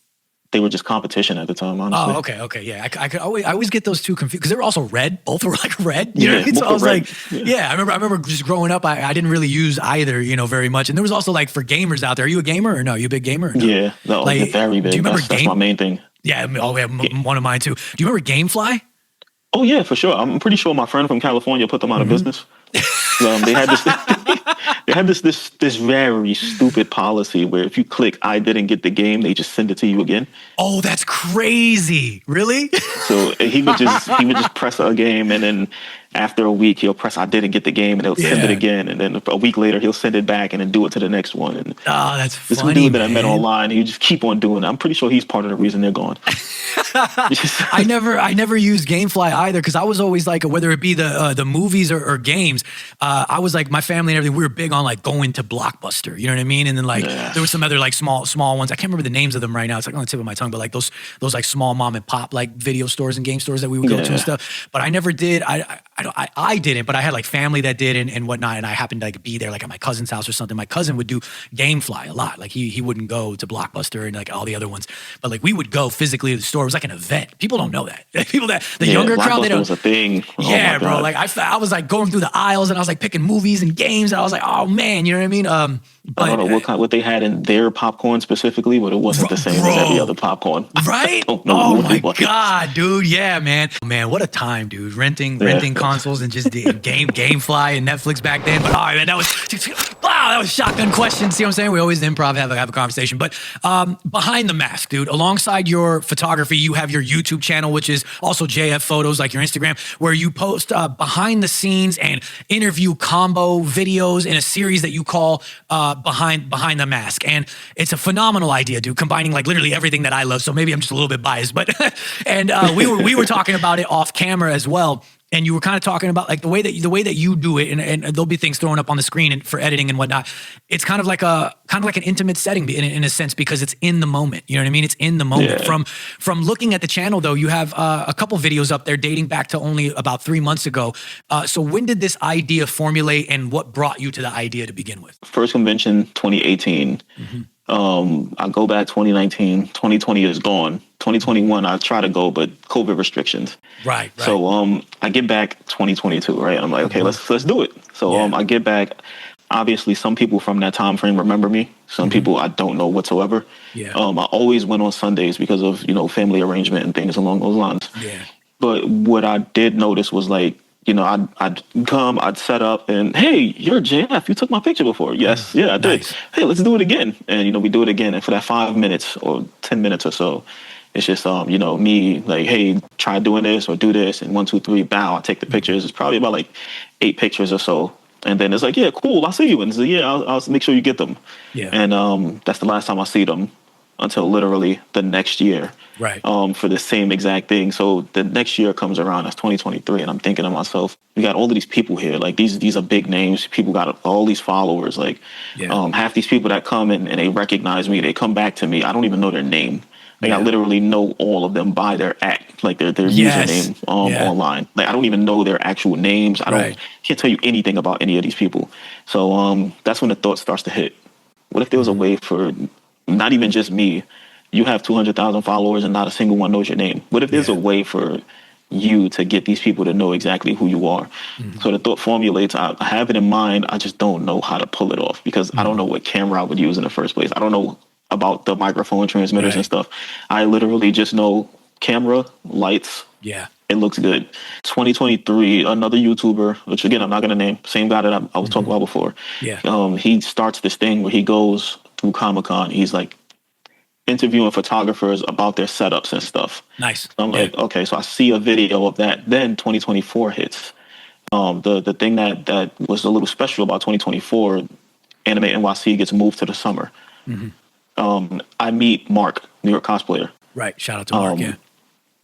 they were just competition at the time. Honestly. Oh, okay, yeah. I always get those two confused because they were also red. Both were like red. You know what I mean? So I was like, I remember just growing up. I didn't really use either, very much. And there was also like for gamers out there. Are you a gamer or no? You a big gamer? Or no? Yeah, no, like, very big. Do you remember that's my main thing. Yeah, one of mine too. Do you remember GameFly? Oh yeah, for sure. I'm pretty sure my friend from California put them out of business. They had this very stupid policy where if you click "I didn't get the game," they just send it to you again. Oh, that's crazy! Really? So he would just press a game, and then after a week he'll press "I didn't get the game," and he'll send it again, and then a week later he'll send it back and then do it to the next one. And that's funny. This dude that I met online, he just keep on doing it. I'm pretty sure he's part of the reason they're gone. I never used GameFly either because I was always like, whether it be the movies or games, I was like, my family and everything, we were big on like going to Blockbuster, you know what I mean? And then like there were some other like small ones. I can't remember the names of them right now. It's like on the tip of my tongue, but like those like small mom and pop like video stores and game stores that we would go to and stuff. But I never did. I I didn't, but I had like family that did and whatnot. And I happened to like be there like at my cousin's house or something. My cousin would do GameFly a lot. Like he wouldn't go to Blockbuster and like all the other ones, but like we would go physically to the store. It was like an event. People don't know that. People that the younger crowd, they don't. Was a thing. Yeah, bro. Like I was like going through the aisles and I was like picking movies and games and I was like, oh man, you know what I mean? But I don't know what they had in their popcorn specifically, but it wasn't the same as every other popcorn. Right? Oh my God, dude. Yeah, man. Man, what a time, dude. Renting consoles and just the GameFly and Netflix back then. But all right, man, that was shotgun questions. See what I'm saying? We always improv, have a conversation. But behind the mask, dude, alongside your photography, you have your YouTube channel, which is also JF Photos, like your Instagram, where you post behind the scenes and interview combo videos in a series that you call behind the mask. And it's a phenomenal idea, dude, combining like literally everything that I love. So maybe I'm just a little bit biased, but and we were talking about it off camera as well. And you were kind of talking about like the way that you do it, and there'll be things thrown up on the screen for editing and whatnot. It's kind of like an intimate setting in a sense because it's in the moment. You know what I mean? It's in the moment. Yeah. From looking at the channel though, you have a couple videos up there dating back to only about 3 months ago. So when did this idea formulate, and what brought you to the idea to begin with? First convention 2018. Mm-hmm. I go back 2019, 2020 is gone. 2021, I try to go, but COVID restrictions. Right. So I get back 2022, right? I'm like, okay, let's do it. So I get back. Obviously, some people from that time frame remember me. Some people I don't know whatsoever. Yeah. I always went on Sundays because of family arrangement and things along those lines. Yeah. But what I did notice was like, I'd come, I'd set up, and hey, you're JF. You took my picture before. Yes, yeah, I did. Nice. Hey, let's do it again. And we do it again. And for that 5 minutes or 10 minutes or so, it's just me like, hey, try doing this or do this, and 1, 2, 3, bow. I take the pictures. It's probably about like 8 pictures or so, and then it's like, yeah, cool. I'll see you, and so I'll make sure you get them. Yeah. And that's the last time I see them until literally the next year. Right. For the same exact thing. So the next year comes around, that's 2023, and I'm thinking to myself, we got all of these people here. Like these are big names. People got all these followers. Like half these people that come and they recognize me, they come back to me. I don't even know their name. Like I literally know all of them by their act, like their username online. Like I don't even know their actual names. Can't tell you anything about any of these people. So that's when the thought starts to hit. What if there was a way for not even just me? You have 200,000 followers and not a single one knows your name. What if there's a way for you to get these people to know exactly who you are? Mm-hmm. So the thought formulates. I have it in mind. I just don't know how to pull it off because I don't know what camera I would use in the first place. I don't know about the microphone transmitters and stuff. I literally just know camera, lights. Yeah. It looks good. 2023, another YouTuber, which again, I'm not going to name, same guy that I was talking about before. Yeah. He starts this thing where he goes through Comic-Con. He's like, interviewing photographers about their setups and stuff. Nice. So I'm like, okay, so I see a video of that. Then 2024 hits. The thing that was a little special about 2024, Anime NYC gets moved to the summer. Mm-hmm. I meet Mark, New York cosplayer. Right. Shout out to Mark.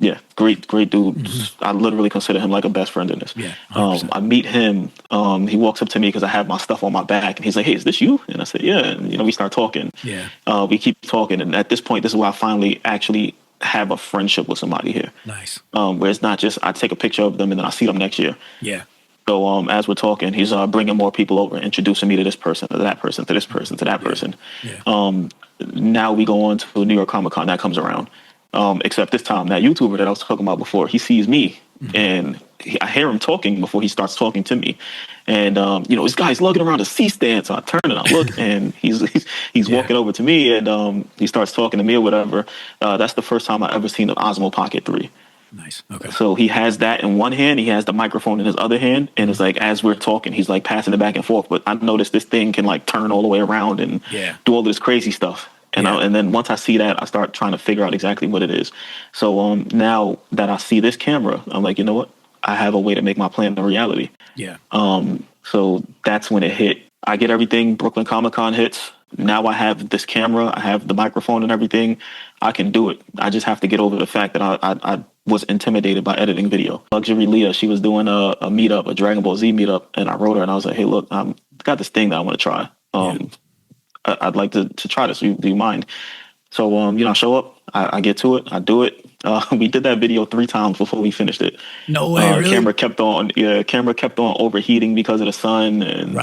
Yeah, great dude. Mm-hmm. I literally consider him like a best friend in this. Yeah, I meet him. He walks up to me because I have my stuff on my back, and he's like, "Hey, is this you?" And I said, "Yeah." And we start talking. Yeah. We keep talking, and at this point, this is where I finally actually have a friendship with somebody here. Nice. Where it's not just I take a picture of them and then I see them next year. Yeah. So as we're talking, he's bringing more people over, introducing me to this person, to that person, to this person, to that person. Yeah. Now we go on to New York Comic Con. That comes around. Except this time, that YouTuber that I was talking about before, he sees me and I hear him talking before he starts talking to me. And, this guy's lugging around a C-stand. So I turn and I look and he's walking over to me and he starts talking to me or whatever. That's the first time I ever seen an Osmo Pocket 3. Nice. Okay. So he has that in one hand. He has the microphone in his other hand. And it's like, as we're talking, he's like passing it back and forth. But I noticed this thing can like turn all the way around and do all this crazy stuff. And then once I see that, I start trying to figure out exactly what it is. So now that I see this camera, I'm like, you know what? I have a way to make my plan a reality. Yeah. So that's when it hit. I get everything. Brooklyn Comic Con hits. Now I have this camera. I have the microphone and everything. I can do it. I just have to get over the fact that I was intimidated by editing video. Luxury Leah, she was doing a meetup, a Dragon Ball Z meetup, and I wrote her and I was like, hey, look, I've got this thing that I want to try. I'd like to try this. Do you mind? So, I show up, I get to it, I do it. We did that video 3 times before we finished it. No way, really? Camera kept on overheating because of the sun and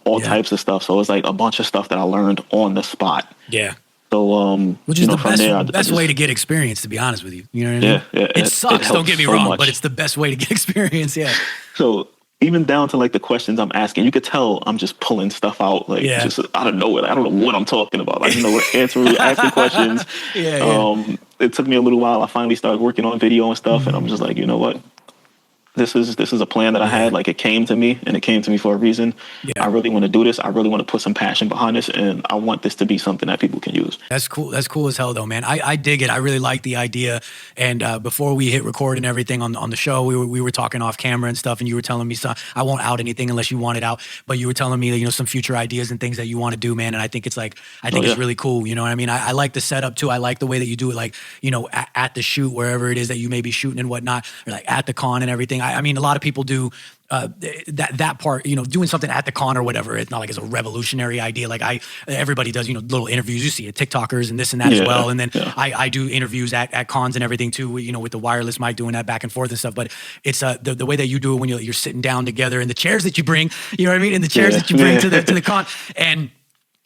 all types of stuff. So it was like a bunch of stuff that I learned on the spot. Yeah. So, which is the best way to get experience, to be honest with you. You know what I mean? Yeah. It sucks, don't get me wrong, but it's the best way to get experience, yeah. So even down to like the questions I'm asking, you could tell I'm just pulling stuff out, like just out of nowhere. Like, I don't know what I'm talking about. Like, asking questions. It took me a little while. I finally started working on video and stuff, and I'm just like, you know what? This is a plan that I had. Like, it came to me, and it came to me for a reason. Yeah. I really want to do this. I really want to put some passion behind this, and I want this to be something that people can use. That's cool. That's cool as hell, though, man. I dig it. I really like the idea. And before we hit record and everything on the show, we were talking off camera and stuff, and you were telling me I won't out anything unless you want it out, but you were telling me that, some future ideas and things that you want to do, man. And I think it's it's really cool. You know what I mean? I like the setup too. I like the way that you do it, like, at the shoot, wherever it is that you may be shooting and whatnot, or like at the con and everything. I mean, a lot of people do that part, doing something at the con or whatever. It's not like it's a revolutionary idea. Like everybody does, little interviews. You see it, TikTokers and this and that as well. And then I do interviews at cons and everything too, with the wireless mic, doing that back and forth and stuff. But it's the way that you do it when you're sitting down together, and the chairs that you bring, you know what I mean? And the chairs that you bring to the con, and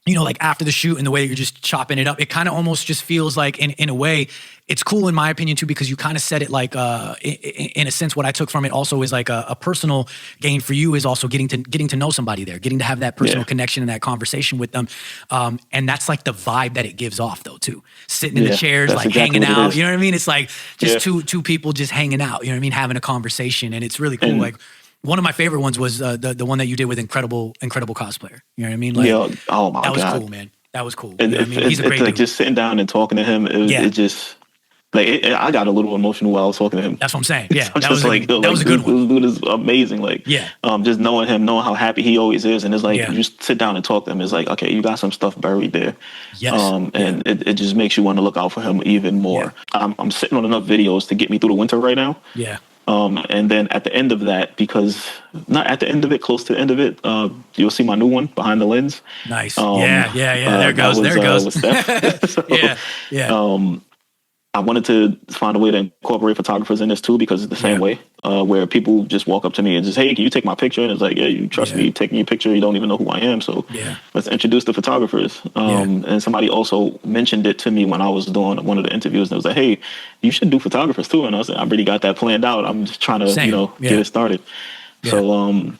like after the shoot and the way you're just chopping it up, it kind of almost just feels like, in a way, it's cool in my opinion too, because you kind of said it like, in a sense, what I took from it also is like a personal gain for you is also getting to know somebody there, getting to have that personal connection and that conversation with them. And that's like the vibe that it gives off though too. Sitting in the chairs, like hanging out, you know what I mean? It's like just two people just hanging out, you know what I mean? Having a conversation, and it's really cool. Like, one of my favorite ones was the one that you did with Incredible Cosplayer. You know what I mean? Like, oh my God, that was cool, man. That was cool. You know what I mean? He's a great dude. Like just sitting down and talking to him. It just like I got a little emotional while I was talking to him. That's what I'm saying. Yeah, that was a good one. This dude is amazing. Like, just knowing him, knowing how happy he always is, and it's like you just sit down and talk to him. It's like, okay, you got some stuff buried there. Yes. And it just makes you want to look out for him even more. I'm sitting on enough videos to get me through the winter right now. Yeah. And then at the end of that, because not at the end of it, close to the end of it, you'll see my new one, Behind the Lens. Nice. Yeah. There it goes. There it goes. So, I wanted to find a way to incorporate photographers in this too, because it's the same way, where people just walk up to me and just, hey, can you take my picture? And it's like, yeah, you trust me taking your picture. You don't even know who I am. So let's introduce the photographers. And somebody also mentioned it to me when I was doing one of the interviews, and it was like, hey, you should do photographers too. And I was like, I already got that planned out. I'm just trying to, get it started. So,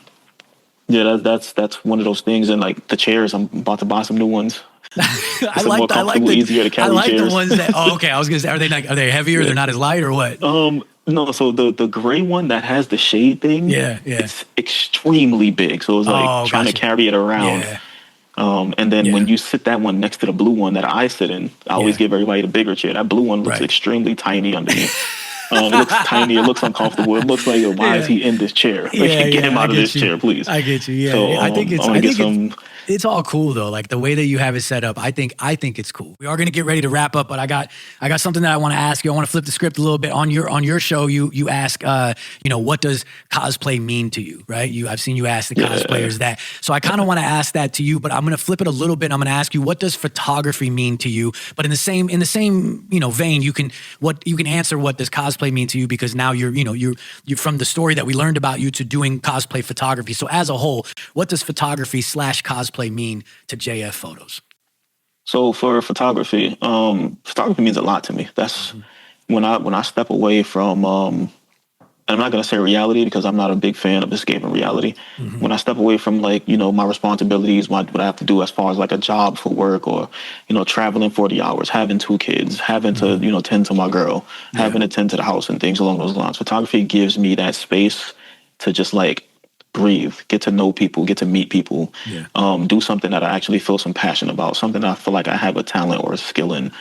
that's one of those things. And like the chairs, I'm about to buy some new ones. I like easier to carry the ones that. Oh, okay. I was gonna say, are they heavier? They're not as light, or what? No. So the gray one that has the shade thing, it's extremely big. So it was like trying to carry it around. And then when you sit that one next to the blue one that I sit in, I always give everybody the bigger chair. That blue one looks extremely tiny underneath. It looks tiny. It looks uncomfortable. It looks like, why is he in this chair? Like, get him out of this chair, please. I get you. Yeah. So, I think it's all cool though. Like the way that you have it set up, I think it's cool. We are going to get ready to wrap up, but I got something that I want to ask you. I want to flip the script a little bit. On your show, you ask, what does cosplay mean to you, right? I've seen you ask the cosplayers that. So I kind of want to ask that to you, but I'm going to flip it a little bit. I'm going to ask you, what does photography mean to you? But in the same vein, you can answer, what does cosplay mean to you? Because now you're from the story that we learned about you to doing cosplay photography. So as a whole, what does photography / cosplay mean to JF Photos? So for photography, photography means a lot to me. That's when I step away from, and I'm not going to say reality because I'm not a big fan of escaping reality. When I step away from my responsibilities, what I have to do as far as like a job for work, or, traveling 40 hours, having 2 kids, having to, tend to my girl, having to tend to the house and things along those lines. Photography gives me that space to just like breathe, get to know people, get to meet people, do something that I actually feel some passion about, something that I feel like I have a talent or a skill in,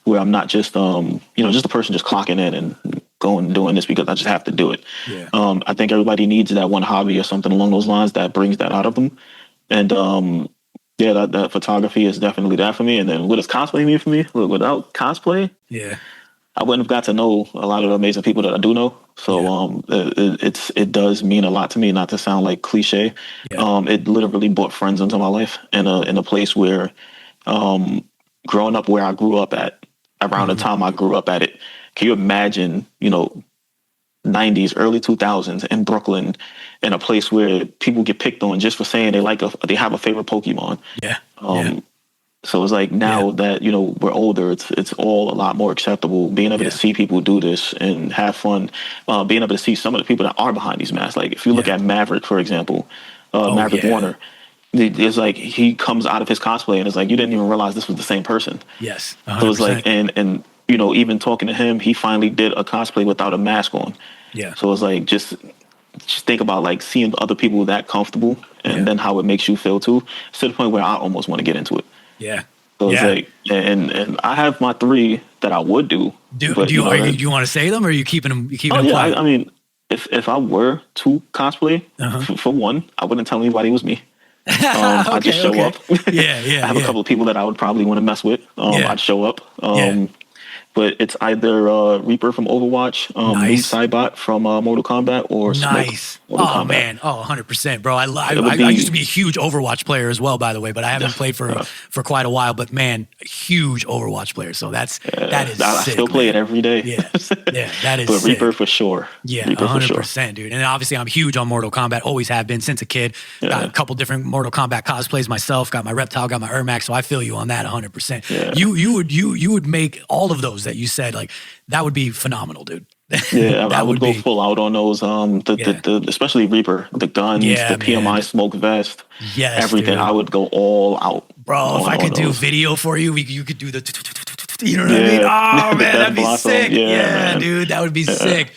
where I'm not just, just a person just clocking in and going and doing this because I just have to do it. I think everybody needs that one hobby or something along those lines that brings that out of them. And that photography is definitely that for me. And then what does cosplay mean for me? Look, without cosplay, I wouldn't have got to know a lot of the amazing people that I do know. So it does mean a lot to me, not to sound like cliche. It literally brought friends into my life in a place where growing up where I grew up at, around the time I grew up at it. Can you imagine, 90s, early 2000s in Brooklyn, in a place where people get picked on just for saying they have a favorite Pokemon. Yeah. So it's like now that, we're older, it's all a lot more acceptable. Being able to see people do this and have fun, being able to see some of the people that are behind these masks. Like if you look at Maverick, for example, Maverick Warner, it's like he comes out of his cosplay and it's like you didn't even realize this was the same person. Yes. 100%. So it's like and even talking to him, he finally did a cosplay without a mask on. Yeah. So it's like just think about like seeing other people that comfortable and then how it makes you feel too. It's to the point where I almost want to get into it. Yeah. So it's like, and I have my 3 that I would do. Do you want to say them, or are you keeping them? Quiet? I mean, if I were to cosplay, for one, I wouldn't tell anybody it was me. I'd just show up. Yeah. I have a couple of people that I would probably want to mess with. I'd show up. But it's either Reaper from Overwatch, Cybot from Mortal Kombat, or Nice. Mortal Kombat. Man. 100%, bro. I used to be a huge Overwatch player as well, by the way, but I haven't played for quite a while. But man, huge Overwatch player. So that is I sick, still play it every day. Yeah, that is but sick. Reaper for sure. Yeah, Reaper 100%, dude. And obviously, I'm huge on Mortal Kombat. Always have been since a kid. Got a couple different Mortal Kombat cosplays myself. Got my Reptile, got my Ermac. So I feel you on that 100%. Yeah. You would make all of those that you said, like, that would be phenomenal, dude. Yeah, I would go full out on those. The especially Reaper, the guns, the PMI smoke vest, everything. Dude. I would go all out, bro. If I could do video for you, you could do the. You know what I mean? Oh man, that'd be sick. Yeah, dude, that would be sick.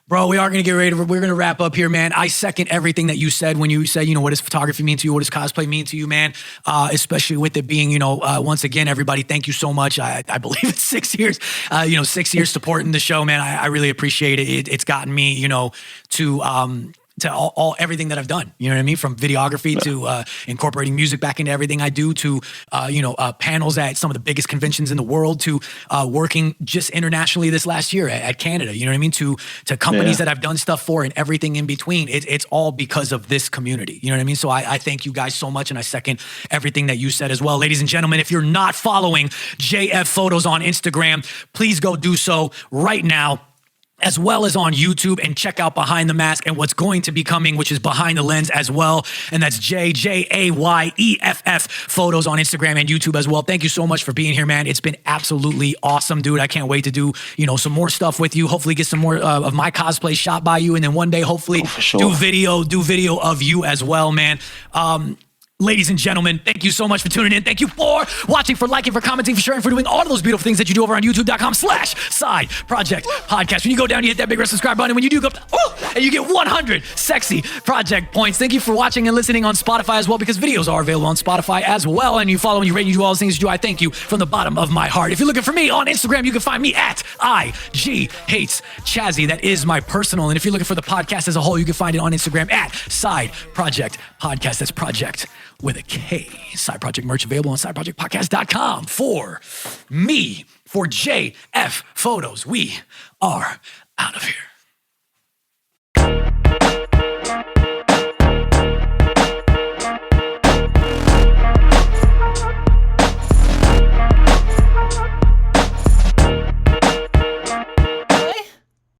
Bro, we are going to get ready. We're going to wrap up here, man. I second everything that you said when you said, what does photography mean to you? What does cosplay mean to you, man? Especially with it being, once again, everybody, thank you so much. I believe it's 6 years, 6 years supporting the show, man. I really appreciate it. It's gotten me, to all everything that I've done, you know what I mean? From videography to incorporating music back into everything I do, to panels at some of the biggest conventions in the world, to working just internationally this last year at Canada, you know what I mean? To companies that I've done stuff for and everything in between. It's all because of this community, you know what I mean? So I thank you guys so much, and I second everything that you said as well. Ladies and gentlemen, if you're not following JF Photos on Instagram, please go do so right now, as well as on YouTube, and check out Behind the Mask and what's going to be coming, which is Behind the Lens as well. And that's JJAYEFF Photos on Instagram and YouTube as well. Thank you so much for being here, man. It's been absolutely awesome, dude. I can't wait to do, some more stuff with you. Hopefully get some more of my cosplay shot by you. And then one day, hopefully do video of you as well, man. Ladies and gentlemen, thank you so much for tuning in. Thank you for watching, for liking, for commenting, for sharing, for doing all of those beautiful things that you do over on youtube.com/Side Project Podcast. When you go down, you hit that big red subscribe button. When you do, go, and you get 100 sexy project points. Thank you for watching and listening on Spotify as well, because videos are available on Spotify as well. And you follow and you rate and you do all those things you do. I thank you from the bottom of my heart. If you're looking for me on Instagram, you can find me at IG_Hates_Chazzy. That is my personal. And if you're looking for the podcast as a whole, you can find it on Instagram at Side Project Podcast. That's Project with a K. Side Project merch available on sideprojectpodcast.com. For me, for JF Photos, we are out of here.